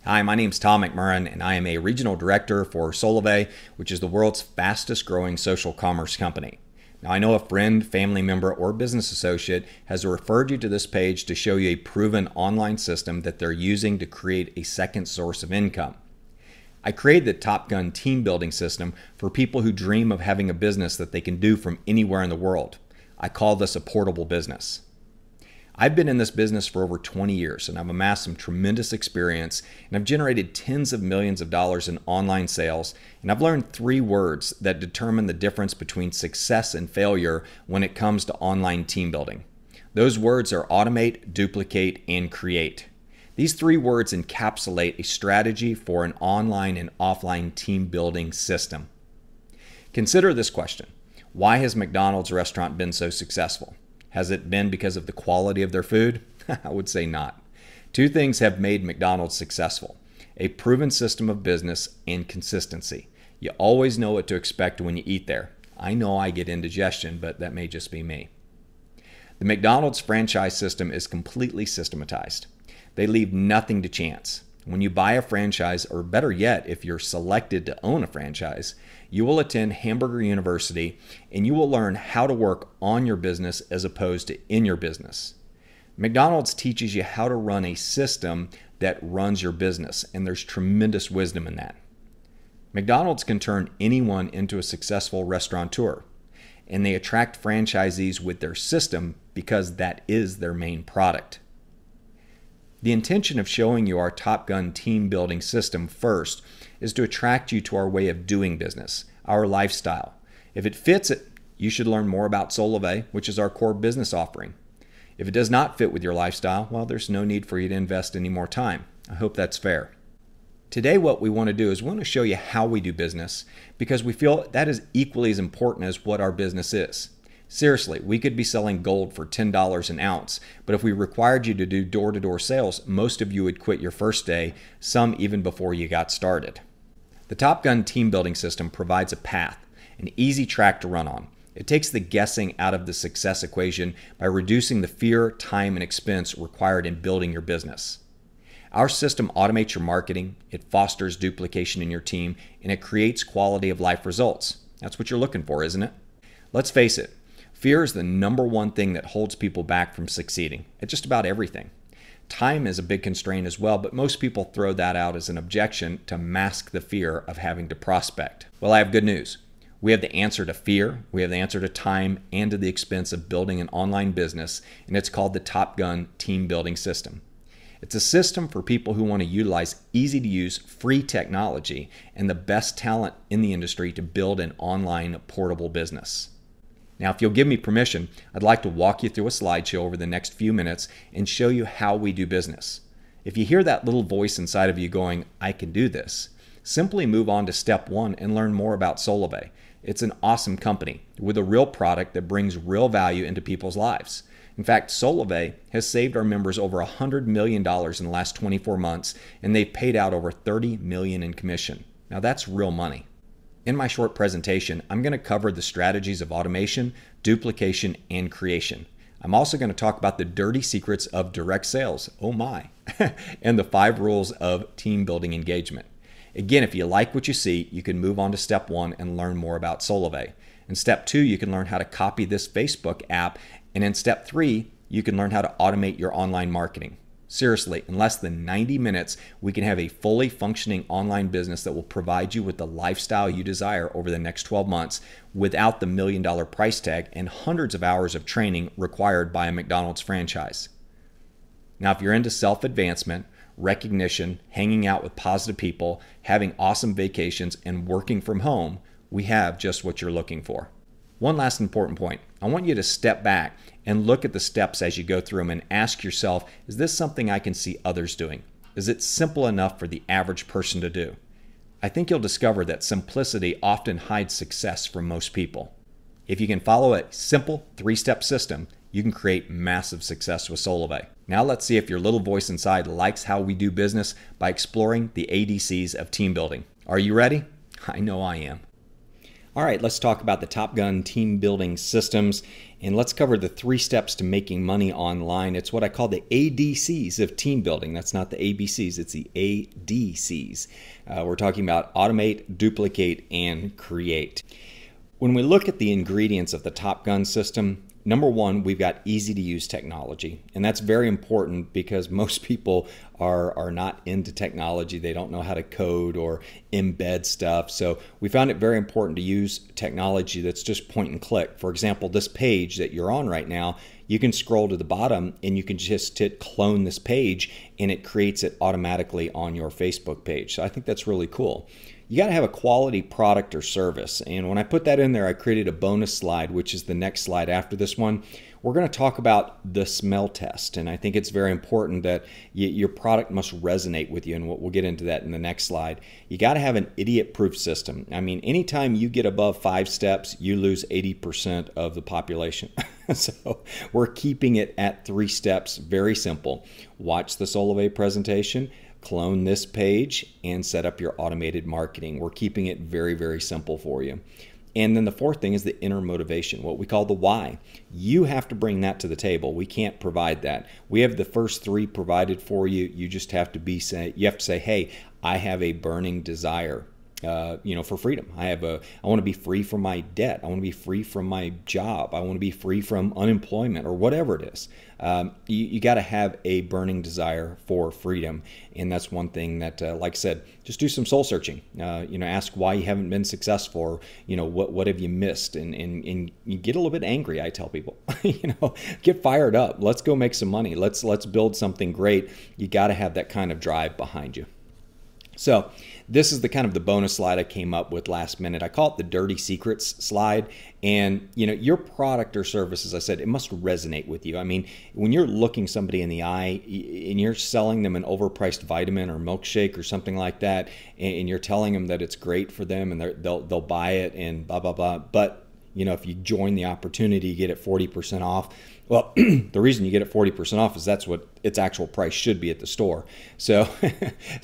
Hi, my name's Tom McMurrain, and I am a regional director for Solivay, which is the world's fastest growing social commerce company. Now, I know a friend, family member, or business associate has referred you to this page to show you a proven online system that they're using to create a second source of income. I created the Top Gun team building system for people who dream of having a business that they can do from anywhere in the world. I call this a portable business. I've been in this business for over 20 years and I've amassed some tremendous experience, and I've generated tens of millions of dollars in online sales, and I've learned 3 words that determine the difference between success and failure when it comes to online team building. Those words are automate, duplicate, and create. These 3 words encapsulate a strategy for an online and offline team building system. Consider this question: why has McDonald's restaurant been so successful? Has it been because of the quality of their food? I would say not. 2 things have made McDonald's successful: a proven system of business and consistency. You always know what to expect when you eat there. I know I get indigestion, but that may just be me. The McDonald's franchise system is completely systematized. They leave nothing to chance. When you buy a franchise, or better yet, if you're selected to own a franchise, you will attend Hamburger University and you will learn how to work on your business as opposed to in your business. McDonald's teaches you how to run a system that runs your business, and there's tremendous wisdom in that. McDonald's can turn anyone into a successful restaurateur, and they attract franchisees with their system because that is their main product. The intention of showing you our Top Gun team building system first is to attract you to our way of doing business, our lifestyle. If it fits it, you should learn more about Solivay, which is our core business offering. If it does not fit with your lifestyle, well, there's no need for you to invest any more time. I hope that's fair. Today, what we want to do is we want to show you how we do business, because we feel that is equally as important as what our business is. Seriously, we could be selling gold for $10 an ounce, but if we required you to do door-to-door sales, most of you would quit your first day, some even before you got started. The Top Gun team building system provides a path, an easy track to run on. It takes the guessing out of the success equation by reducing the fear, time, and expense required in building your business. Our system automates your marketing, it fosters duplication in your team, and it creates quality of life results. That's what you're looking for, isn't it? Let's face it. Fear is the #1 thing that holds people back from succeeding at just about everything. Time is a big constraint as well, but most people throw that out as an objection to mask the fear of having to prospect. Well, I have good news. We have the answer to fear, we have the answer to time, and to the expense of building an online business, and it's called the Top Gun team building system. It's a system for people who want to utilize easy-to-use, free technology and the best talent in the industry to build an online portable business. Now, if you'll give me permission, I'd like to walk you through a slideshow over the next few minutes and show you how we do business. If you hear that little voice inside of you going, "I can do this," simply move on to step 1 and learn more about Solivay. It's an awesome company with a real product that brings real value into people's lives. In fact, Solivay has saved our members over $100 million in the last 24 months, and they've paid out over $30 million in commission. Now, that's real money. In my short presentation, I'm going to cover the strategies of automation, duplication, and creation. I'm also going to talk about the dirty secrets of direct sales, oh my, and the 5 rules of team building engagement. Again, if you like what you see, you can move on to step 1 and learn more about Solivay. In step 2, you can learn how to copy this Facebook app, and in step 3, you can learn how to automate your online marketing. Seriously, in less than 90 minutes, we can have a fully functioning online business that will provide you with the lifestyle you desire over the next 12 months without the $1 million price tag and hundreds of hours of training required by a McDonald's franchise. Now, if you're into self-advancement, recognition, hanging out with positive people, having awesome vacations, and working from home, we have just what you're looking for. One last important point. I want you to step back and look at the steps as you go through them and ask yourself, is this something I can see others doing? Is it simple enough for the average person to do? I think you'll discover that simplicity often hides success from most people. If you can follow a simple 3-step system, you can create massive success with Solivay. Now let's see if your little voice inside likes how we do business by exploring the ADCs of team building. Are you ready? I know I am. All right, let's talk about the Top Gun team building systems, and let's cover the 3 steps to making money online. It's what I call the ADCs of team building. That's not the ABCs, it's the ADCs. We're talking about automate, duplicate, and create. When we look at the ingredients of the Top Gun system, number one, we've got easy to use technology. And that's very important because most people are not into technology. They don't know how to code or embed stuff. So we found it very important to use technology that's just point and click. For example, this page that you're on right now, you can scroll to the bottom and you can just hit clone this page and it creates it automatically on your Facebook page. So I think that's really cool. You got to have a quality product or service. And when I put that in there, I created a bonus slide, which is the next slide after this one. We're going to talk about the smell test. And I think it's very important that your product must resonate with you. And we'll get into that in the next slide. You got to have an idiot-proof system. I mean, anytime you get above 5 steps, you lose 80% of the population. So we're keeping it at 3 steps, very simple. Watch the Solove presentation, clone this page, and set up your automated marketing. We're keeping it very, very simple for you. And then the fourth thing is the inner motivation, what we call the why. You have to bring that to the table. We can't provide that. We have the first 3 provided for you. You just have to say, hey, I have a burning desire. For freedom. I want to be free from my debt. I want to be free from my job. I want to be free from unemployment or whatever it is. You got to have a burning desire for freedom. And that's one thing that, like I said, just do some soul searching. Ask why you haven't been successful, or, what have you missed? And you get a little bit angry, I tell people. Get fired up. Let's go make some money. Let's build something great. You got to have that kind of drive behind you. So this is the bonus slide I came up with last minute. I call it the dirty secrets slide. And your product or service, as I said, it must resonate with you. I mean, when you're looking somebody in the eye and you're selling them an overpriced vitamin or milkshake or something like that, and you're telling them that it's great for them and they'll buy it and blah, blah, blah. But if you join the opportunity, you get it 40% off. Well, the reason you get it 40% off is that's what its actual price should be at the store. So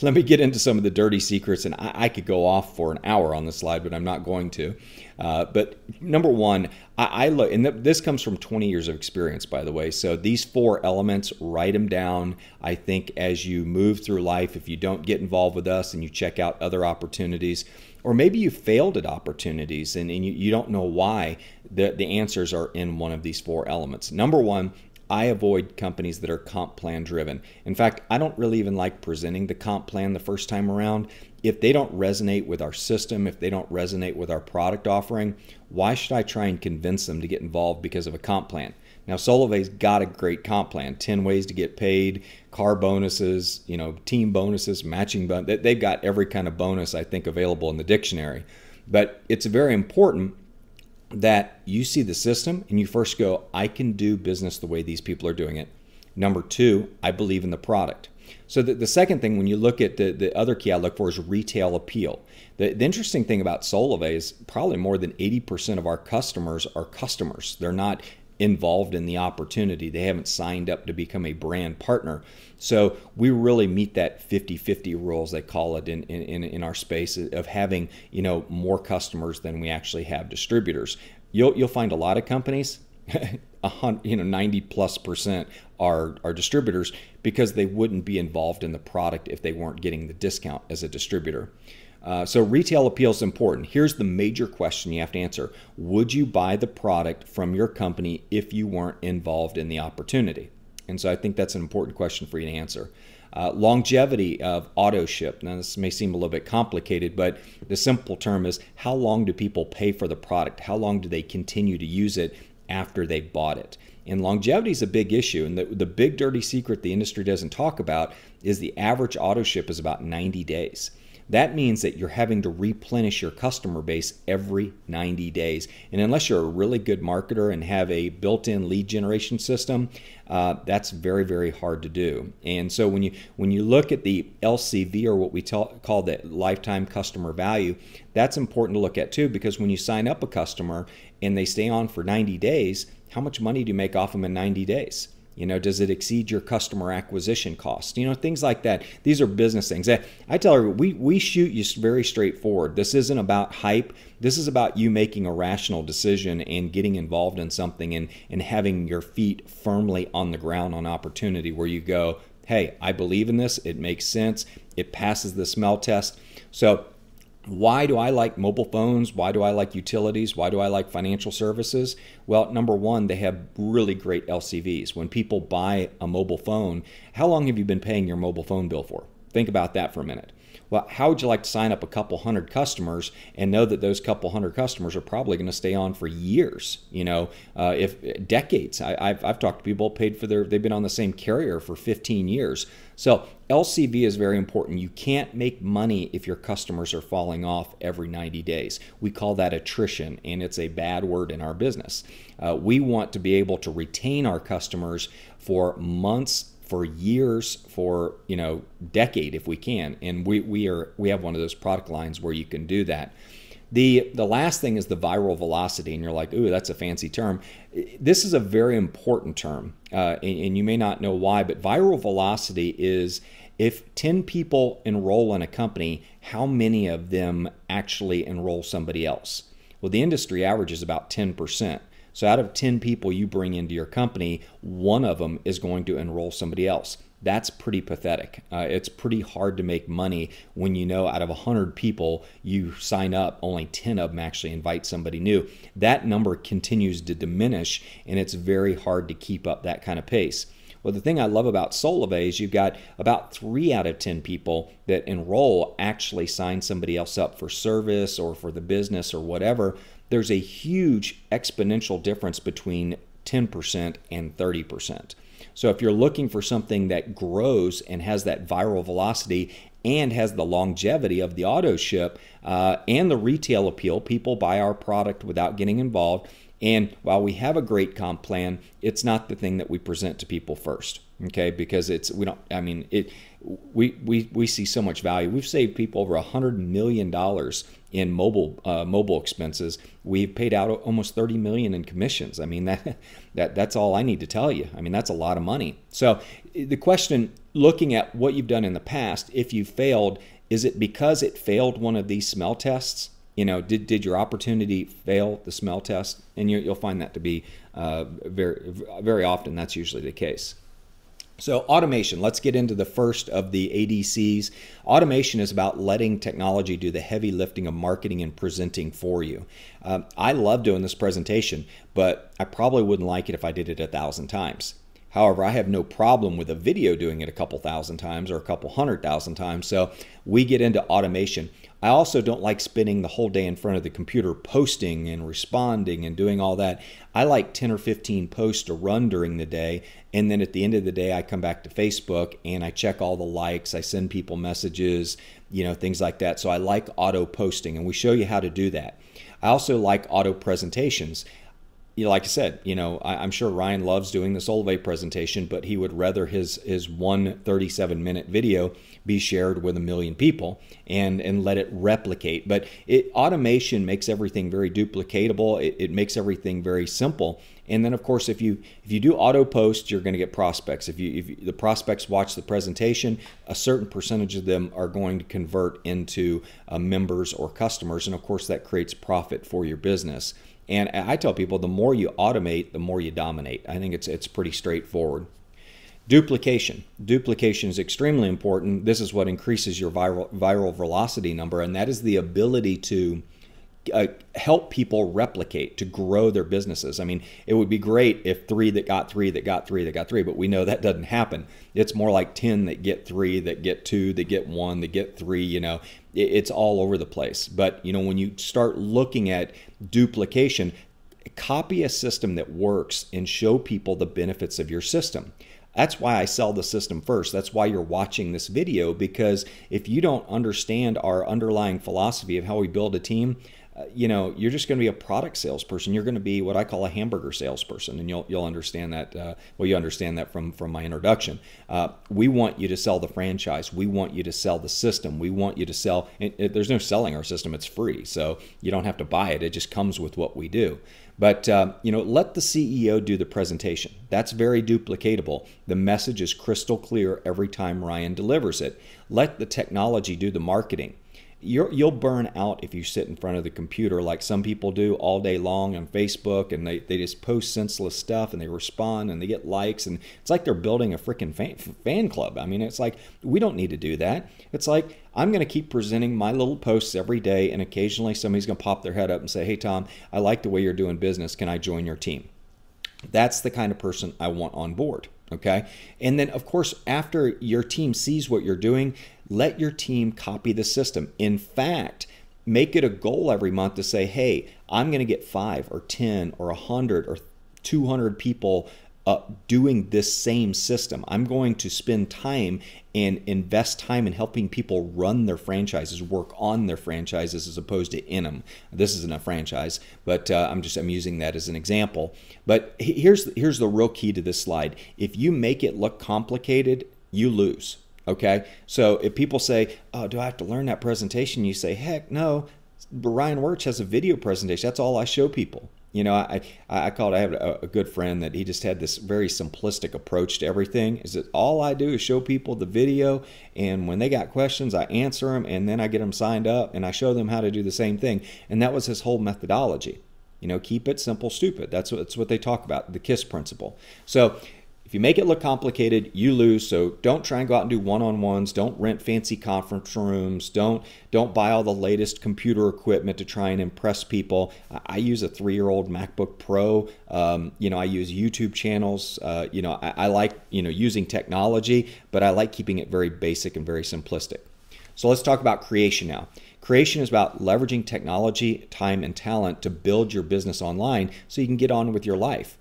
let me get into some of the dirty secrets, and I could go off for an hour on this slide, but I'm not going to. But number one, I look, and this comes from 20 years of experience, by the way. So these 4 elements, write them down. I think as you move through life, if you don't get involved with us and you check out other opportunities, or maybe you failed at opportunities and you don't know why, the answers are in one of these 4 elements. Number one, I avoid companies that are comp plan driven. In fact, I don't really even like presenting the comp plan the first time around. If they don't resonate with our system, if they don't resonate with our product offering, why should I try and convince them to get involved because of a comp plan? Now, Solove's got a great comp plan, 10 ways to get paid, car bonuses, team bonuses, matching bonus. They've got every kind of bonus, I think, available in the dictionary. But it's very important that you see the system and you first go, I can do business the way these people are doing it. Number 2, I believe in the product. So the second thing, when you look at the other key I look for, is retail appeal. The interesting thing about Solove is probably more than 80% of our customers are customers. They're not involved in the opportunity. They haven't signed up to become a brand partner. So we really meet that 50-50 rule, as they call it in our space, of having more customers than we actually have distributors. You'll find a lot of companies, 90+% are distributors because they wouldn't be involved in the product if they weren't getting the discount as a distributor. So retail appeal is important. Here's the major question you have to answer. Would you buy the product from your company if you weren't involved in the opportunity? And so I think that's an important question for you to answer. Longevity of auto ship. Now, this may seem a little bit complicated, but the simple term is, how long do people pay for the product? How long do they continue to use it after they bought it? And longevity is a big issue. And the big dirty secret the industry doesn't talk about is the average auto ship is about 90 days. That means that you're having to replenish your customer base every 90 days. And unless you're a really good marketer and have a built-in lead generation system, that's very, very hard to do. And so when you look at the LCV, or what we call the lifetime customer value, that's important to look at too, because when you sign up a customer and they stay on for 90 days, how much money do you make off them in 90 days? Does it exceed your customer acquisition cost? Things like that. These are business things. I tell her, we shoot you very straightforward. This isn't about hype. This is about you making a rational decision and getting involved in something and having your feet firmly on the ground on opportunity where you go, hey, I believe in this. It makes sense. It passes the smell test. So why do I like mobile phones? Why do I like utilities? Why do I like financial services? Well, number one, they have really great LCVs. When people buy a mobile phone, how long have you been paying your mobile phone bill for? Think about that for a minute. Well, how would you like to sign up a couple hundred customers and know that those couple hundred customers are probably going to stay on for years, if decades? I've talked to people they've been on the same carrier for 15 years. So LCV is very important. You can't make money if your customers are falling off every 90 days. We call that attrition, and it's a bad word in our business. We want to be able to retain our customers for months, for years, for decade if we can, and we have one of those product lines where you can do that. The last thing is the viral velocity, and you're like, ooh, that's a fancy term. This is a very important term, and you may not know why, but viral velocity is if 10 people enroll in a company, how many of them actually enroll somebody else? Well, the industry average is about 10%. So out of 10 people you bring into your company, one of them is going to enroll somebody else. That's pretty pathetic. It's pretty hard to make money when out of 100 people you sign up, only 10 of them actually invite somebody new. That number continues to diminish, and it's very hard to keep up that kind of pace. Well, the thing I love about Solivay is you've got about 3 out of 10 people that enroll actually sign somebody else up for service or for the business or whatever. There's a huge exponential difference between 10% and 30%. So if you're looking for something that grows and has that viral velocity and has the longevity of the auto ship and the retail appeal, people buy our product without getting involved. And while we have a great comp plan, it's not the thing that we present to people first, okay? Because we see so much value. We've saved people over $100 million in mobile expenses. We've paid out almost $30 million in commissions. I mean, that's all I need to tell you. I mean, that's a lot of money. So the question, looking at what you've done in the past, if you failed, is it because it failed one of these smell tests? Did your opportunity fail the smell test? And you'll find that to be very, very often that's usually the case. So automation, let's get into the first of the ADCs. Automation is about letting technology do the heavy lifting of marketing and presenting for you. I love doing this presentation, but I probably wouldn't like it if I did it 1,000 times. However, I have no problem with a video doing it a couple thousand times or a couple 100,000 times. So we get into automation. I also don't like spending the whole day in front of the computer posting and responding and doing all that. I like 10 or 15 posts to run during the day. And then at the end of the day, I come back to Facebook and I check all the likes. I send people messages, things like that. So I like auto posting, and we show you how to do that. I also like auto presentations. Like I said, I'm sure Ryan loves doing the Solivay presentation, but he would rather his one 37-minute video be shared with 1 million people and let it replicate. But automation makes everything very duplicatable. It makes everything very simple. And then, of course, if you do auto post, you're going to get prospects. If the prospects watch the presentation, a certain percentage of them are going to convert into members or customers, and of course that creates profit for your business. And I tell people, the more you automate, the more you dominate. I think it's pretty straightforward. Duplication. Duplication is extremely important. This is what increases your viral velocity number, and that is the ability to help people replicate, to grow their businesses. I mean, it would be great if 3 that got 3 that got 3 that got 3, but we know that doesn't happen. It's more like 10 that get 3, that get 2, that get 1, that get 3, it's all over the place. But, when you start looking at duplication, copy a system that works and show people the benefits of your system. That's why I sell the system first. That's why you're watching this video, because if you don't understand our underlying philosophy of how we build a team, you're just going to be a product salesperson. You're going to be what I call a hamburger salesperson, and you'll understand that. Well, you understand that from my introduction. We want you to sell the franchise. We want you to sell the system. We want you to sell. There's no selling our system. It's free, so you don't have to buy it. It just comes with what we do. But let the CEO do the presentation. That's very duplicatable. The message is crystal clear every time Ryan delivers it. Let the technology do the marketing. You'll burn out if you sit in front of the computer like some people do all day long on Facebook, and they just post senseless stuff and they respond and they get likes, and it's like they're building a freaking fan club. I mean, it's like, we don't need to do that. It's like, I'm going to keep presenting my little posts every day, and occasionally somebody's going to pop their head up and say, hey, Tom, I like the way you're doing business. Can I join your team? That's the kind of person I want on board. Okay. And then, of course, after your team sees what you're doing, let your team copy the system. In fact, make it a goal every month to say, hey, I'm going to get 5 or 10 or 100 or 200 people doing this same system. I'm going to spend time and invest time in helping people run their franchises, work on their franchises as opposed to in them. This isn't a franchise, but I'm using that as an example. But here's the real key to this slide. If you make it look complicated, you lose. Okay, so if people say, oh, do I have to learn that presentation? You say, heck no, Ryan Wirtz has a video presentation. That's all I show people. I have a good friend that he just had this very simplistic approach to everything. Is that all I do is show people the video, and when they got questions, I answer them, and then I get them signed up, and I show them how to do the same thing. And that was his whole methodology. Keep it simple, stupid. That's what they talk about, the KISS principle. So if you make it look complicated, you lose. So don't try and go out and do one-on-ones. Don't rent fancy conference rooms. Don't buy all the latest computer equipment to try and impress people. I use a 3-year-old MacBook Pro. I use YouTube channels. I like using technology, but I like keeping it very basic and very simplistic. So let's talk about creation now. Creation is about leveraging technology, time, and talent to build your business online so you can get on with your life.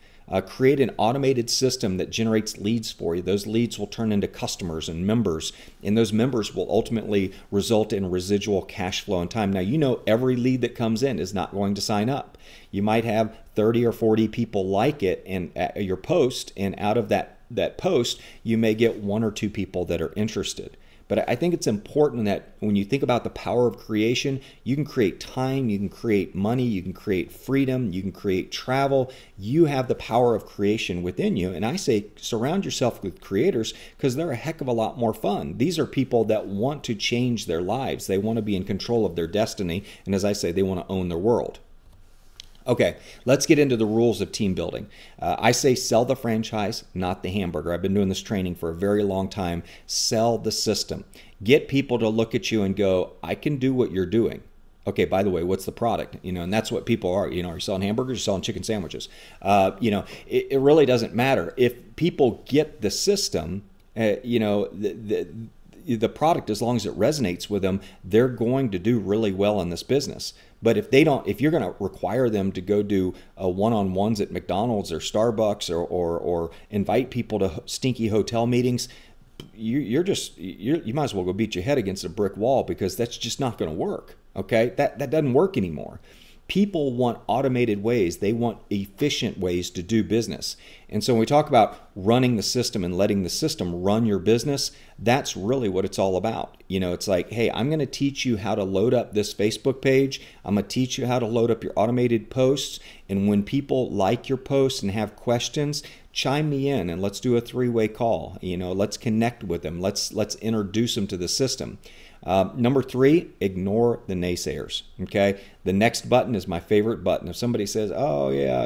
Create an automated system that generates leads for you. Those leads will turn into customers and members, and those members will ultimately result in residual cash flow and time. Now, every lead that comes in is not going to sign up. You might have 30 or 40 people like it and your post, and out of that post, you may get 1 or 2 people that are interested. But I think it's important that when you think about the power of creation, you can create time, you can create money, you can create freedom, you can create travel. You have the power of creation within you. And I say surround yourself with creators because they're a heck of a lot more fun. These are people that want to change their lives. They want to be in control of their destiny. And as I say, they want to own their world. Okay, let's get into the rules of team building. I say sell the franchise, not the hamburger. I've been doing this training for a very long time. Sell the system. Get people to look at you and go, I can do what you're doing. Okay, by the way, what's the product? And that's what people are. Are you selling hamburgers? You're selling chicken sandwiches. It really doesn't matter. If people get the system, the product, as long as it resonates with them, they're going to do really well in this business. But if you're going to require them to go do one-on-ones at McDonald's or Starbucks or invite people to stinky hotel meetings, you might as well go beat your head against a brick wall, because that's just not going to work. Okay, that doesn't work anymore. People want automated ways. They want efficient ways to do business. And so when we talk about running the system and letting the system run your business, that's really what it's all about. It's like, hey, I'm going to teach you how to load up this Facebook page. I'm going to teach you how to load up your automated posts. And when people like your posts and have questions, chime me in and let's do a 3-way call. Let's connect with them. Let's introduce them to the system. Number 3, ignore the naysayers. Okay, the next button is my favorite button. If somebody says, "Oh yeah,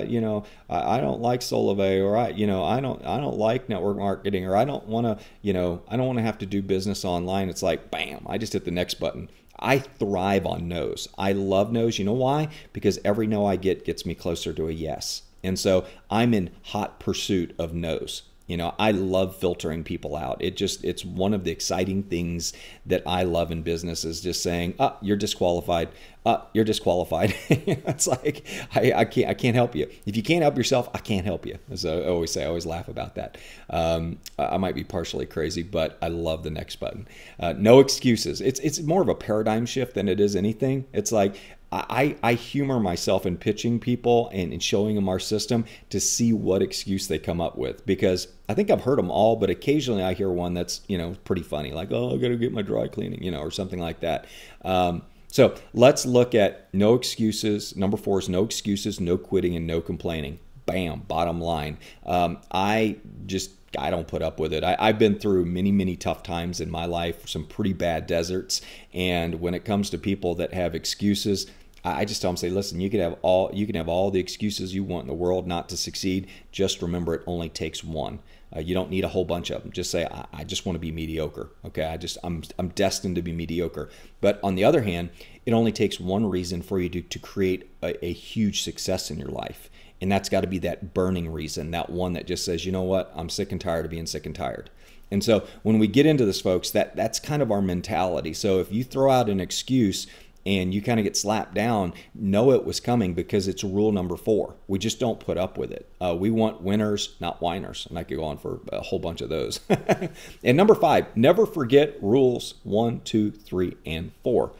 I don't like Solove," or I don't like network marketing, or I don't want to have to do business online, it's like, bam, I just hit the next button. I thrive on no's. I love no's. You know why? Because every no I get gets me closer to a yes. And so I'm in hot pursuit of no's. I love filtering people out. It's one of the exciting things that I love in business, is just saying, you're disqualified. You're disqualified. It's like, I can't help you. If you can't help yourself, I can't help you. As I always say, I always laugh about that. I might be partially crazy, but I love the next button. No excuses. It's more of a paradigm shift than it is anything. It's like, I humor myself in pitching people and showing them our system to see what excuse they come up with, because I think I've heard them all, but occasionally I hear one that's, pretty funny, like, oh, I got to get my dry cleaning, or something like that. So let's look at no excuses. Number 4 is no excuses, no quitting, and no complaining. Bam, bottom line. I don't put up with it. I've been through many, many tough times in my life, some pretty bad deserts. And when it comes to people that have excuses, I just tell them, say, listen, you can have all the excuses you want in the world not to succeed. Just remember, it only takes one. You don't need a whole bunch of them. Just say, I just want to be mediocre. Okay, I'm destined to be mediocre. But on the other hand, it only takes one reason for you to create a huge success in your life. And that's got to be that burning reason, that one that just says, you know what, I'm sick and tired of being sick and tired. And so when we get into this, folks, that's kind of our mentality. So if you throw out an excuse and you kind of get slapped down, know it was coming, because it's rule number 4. We just don't put up with it. We want winners, not whiners. And I could go on for a whole bunch of those. And number 5, never forget rules 1, 2, 3, and 4.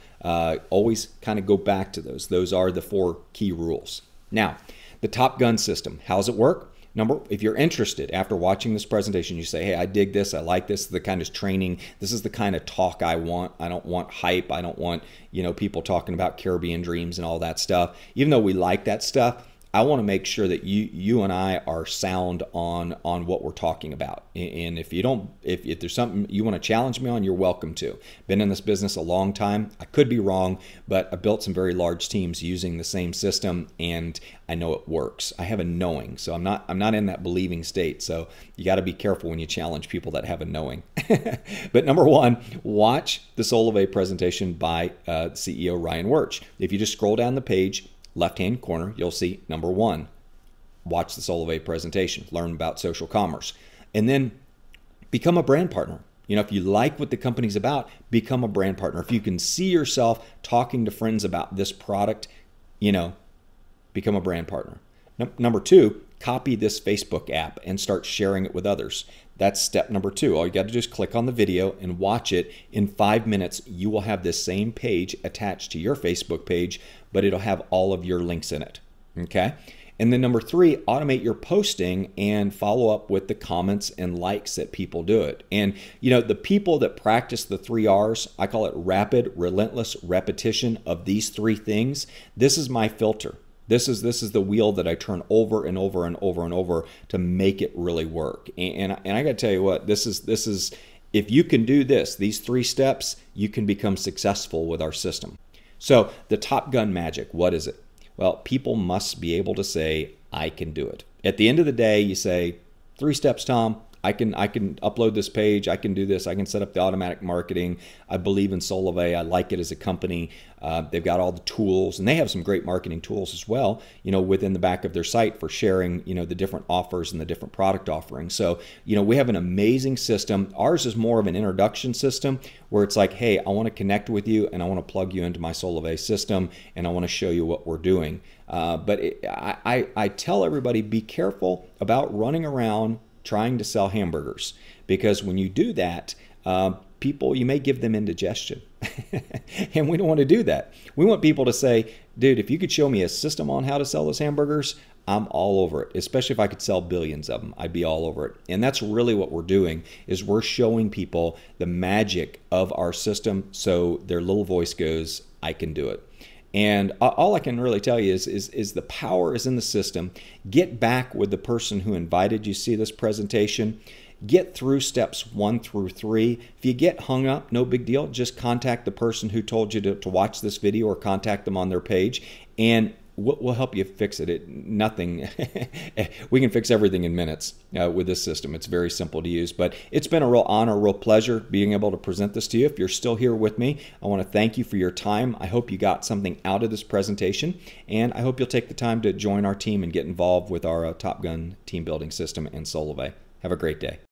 Always kind of go back to those. Those are the 4 key rules. Now, the Top Gun system, how does it work? If you're interested, after watching this presentation, you say, hey, I dig this, I like this, the kind of training, this is the kind of talk I want. I don't want hype. I don't want, people talking about Caribbean dreams and all that stuff. Even though we like that stuff, I want to make sure that you and I are sound on what we're talking about. And if there's something you want to challenge me on, you're welcome to. Been in this business a long time. I could be wrong, but I built some very large teams using the same system, and I know it works. I have a knowing, so I'm not in that believing state. So you got to be careful when you challenge people that have a knowing. But number 1, watch the Solivay presentation by CEO Ryan Wirch. If you just scroll down the page, left-hand corner, you'll see number 1, watch the Solivay presentation, learn about social commerce, and then become a brand partner. If you like what the company's about, become a brand partner. If you can see yourself talking to friends about this product, become a brand partner. Number 2, copy this Facebook app and start sharing it with others. That's step number 2. All you got to do is click on the video and watch it. In 5 minutes, you will have this same page attached to your Facebook page, but it'll have all of your links in it. Okay? And then number 3, automate your posting and follow up with the comments and likes that people do it. And the people that practice the 3 R's, I call it rapid, relentless repetition of these 3 things. This is my filter. This is the wheel that I turn over and over and over and over to make it really work. And I got to tell you what, this is if you can do these 3 steps, you can become successful with our system. So the Top Gun magic, what is it? Well, people must be able to say, I can do it. At the end of the day, you say, 3 steps, Tom. I can upload this page. I can do this. I can set up the automatic marketing. I believe in Solivay. I like it as a company. They've got all the tools, and they have some great marketing tools as well, within the back of their site for sharing, the different offers and the different product offerings. So, we have an amazing system. Ours is more of an introduction system where it's like, hey, I want to connect with you and I want to plug you into my Solivay system and I want to show you what we're doing. I tell everybody, be careful about running around trying to sell hamburgers, because when you do that, people, you may give them indigestion. And we don't want to do that. We want people to say, dude, if you could show me a system on how to sell those hamburgers, I'm all over it. Especially if I could sell billions of them, I'd be all over it. And that's really what we're doing, is we're showing people the magic of our system so their little voice goes, I can do it. And all I can really tell you is the power is in the system. Get back with the person who invited you to see this presentation. Get through steps 1 through 3. If you get hung up, no big deal. Just contact the person who told you to watch this video, or contact them on their page, and we'll help you fix it. Nothing. We can fix everything in minutes with this system. It's very simple to use. But it's been a real honor, a real pleasure being able to present this to you. If you're still here with me, I want to thank you for your time. I hope you got something out of this presentation, and I hope you'll take the time to join our team and get involved with our Top Gun team building system and Solivay. Have a great day.